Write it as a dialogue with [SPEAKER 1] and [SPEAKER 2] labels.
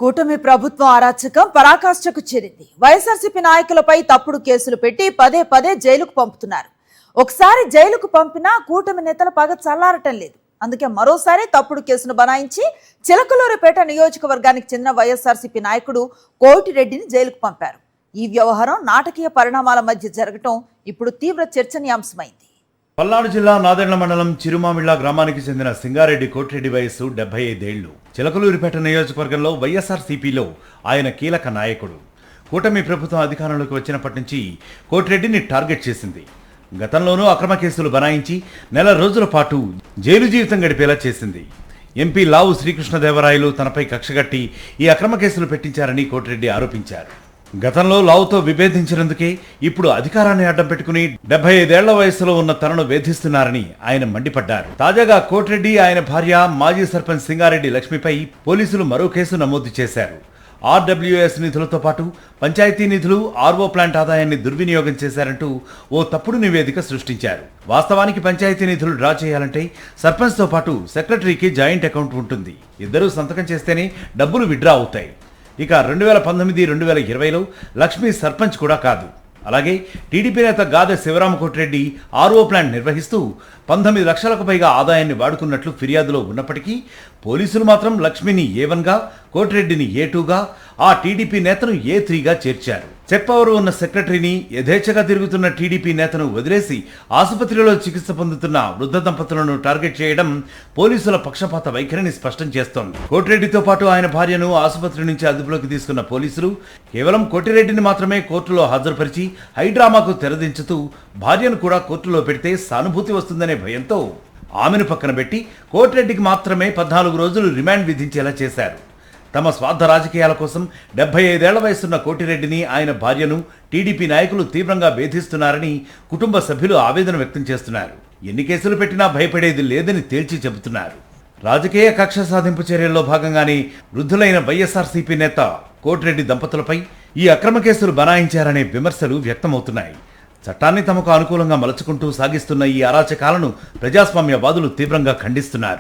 [SPEAKER 1] కూటమి ప్రభుత్వం అరాచకం పరాకాష్ఠకు చేరింది. వైఎస్ఆర్సీపీ నాయకులపై తప్పుడు కేసులు పెట్టి పదే పదే జైలుకు పంపుతున్నారు. ఒకసారి జైలుకు పంపినా కూటమి నేతల పగ చల్లారటం లేదు. అందుకే మరోసారి తప్పుడు కేసును బనాయించి చిలకలూరిపేట నియోజకవర్గానికి చెందిన వైఎస్ఆర్సీపీ నాయకుడు కోటిరెడ్డిని జైలుకు పంపారు. ఈ వ్యవహారం నాటకీయ పరిణామాల మధ్య జరగటం ఇప్పుడు తీవ్ర చర్చనీయాంశమైంది.
[SPEAKER 2] పల్నాడు జిల్లా నాదెండ్ల మండలం చిరుమామిళ్ల గ్రామానికి చెందిన సింగారెడ్డి కోటిరెడ్డి వయస్సు 75 ఏళ్లు. చిలకలూరిపేట నియోజకవర్గంలో వైఎస్ఆర్సీపీలో ఆయన కీలక నాయకుడు. కూటమి ప్రభుత్వం అధికారంలోకి వచ్చినప్పటి నుంచి కోటిరెడ్డిని టార్గెట్ చేసింది. గతంలోనూ అక్రమ కేసులు బనాయించి నెల రోజుల పాటు జైలు జీవితం గడిపేలా చేసింది. ఎంపీ లావు శ్రీకృష్ణదేవరాయలు తనపై కక్షగట్టి ఈ అక్రమ కేసులు పెట్టించారని కోటిరెడ్డి ఆరోపించారు. గతంలో లావుతో విభేదించినందుకే ఇప్పుడు అధికారాన్ని అడ్డం పెట్టుకుని 75 ఏళ్ల వయసులో ఉన్న తనను వేధిస్తున్నారని ఆయన మండిపడ్డారు. తాజాగా కోటిరెడ్డి, ఆయన భార్య మాజీ సర్పంచ్ సింగారెడ్డి లక్ష్మిపై పోలీసులు మరో కేసు నమోదు చేశారు. ఆర్డబ్ల్యూఎస్ నిధులతో పాటు పంచాయతీ నిధులు, ఆర్ఓ ప్లాంట్ ఆదాయాన్ని దుర్వినియోగం చేశారంటూ ఓ తప్పుడు నివేదిక సృష్టించారు. వాస్తవానికి పంచాయతీ నిధులు డ్రా చేయాలంటే సర్పంచ్తో పాటు సెక్రటరీకి జాయింట్ అకౌంట్ ఉంటుంది. ఇద్దరూ సంతకం చేస్తేనే డబ్బులు విత్డ్రా అవుతాయి. ఇక 2019-2020లో లక్ష్మీ సర్పంచ్ కూడా కాదు. అలాగే టీడీపీ నేత గాదె శివరామకోటిరెడ్డి ఆర్ఓ ప్లాంట్ నిర్వహిస్తూ 19 లక్షలకు పైగా ఆదాయాన్ని వాడుకున్నట్లు ఫిర్యాదులో ఉన్నప్పటికీ పోలీసులు మాత్రం లక్ష్మిని A1గా, కోటిరెడ్డిని A2గా, ఆ టీడీపీ నేతను A3గా చేర్చారు. చెప్పవరు ఉన్న సెక్రటరీని, యథేచ్ఛగా తిరుగుతున్న టీడీపీ నేతను వదిలేసి ఆసుపత్రిలో చికిత్స పొందుతున్న వృద్ధ దంపతులను టార్గెట్ చేయడం పోలీసుల పక్షపాత వైఖరిని స్పష్టం చేస్తోంది. కోటిరెడ్డితో పాటు ఆయన భార్యను ఆసుపత్రి నుంచి అదుపులోకి తీసుకున్న పోలీసులు కేవలం కోటిరెడ్డిని మాత్రమే కోర్టులో హాజరుపరిచి హైడ్రామాకు తెరదించుతూ భార్యను కూడా కోర్టులో పెడితే సానుభూతి వస్తుందనే భయంతో ఆమెను పక్కన పెట్టి కోటిరెడ్డికి మాత్రమే 14 రోజులు రిమాండ్ విధించేలా చేశారు. తమ స్వార్థ రాజకీయాల కోసం 75 ఏళ్ల వయసున్న కోటిరెడ్డిని, ఆయన భార్యను టీడీపీ నాయకులు తీవ్రంగా వేధిస్తున్నారని కుటుంబ సభ్యులు ఆవేదన వ్యక్తం చేస్తున్నారు. ఎన్ని కేసులు పెట్టినా భయపడేది లేదని తేల్చి చెబుతున్నారు. రాజకీయ కక్ష సాధింపు చర్యల్లో భాగంగానే వృద్ధులైన వైఎస్ఆర్సీపీ నేత కోటిరెడ్డి దంపతులపై ఈ అక్రమ కేసులు బనాయించారనే విమర్శలు వ్యక్తమవుతున్నాయి. చట్టాన్ని తమకు అనుకూలంగా మలుచుకుంటూ సాగిస్తున్న ఈ అరాచకాలను ప్రజాస్వామ్యవాదులు తీవ్రంగా ఖండిస్తున్నారు.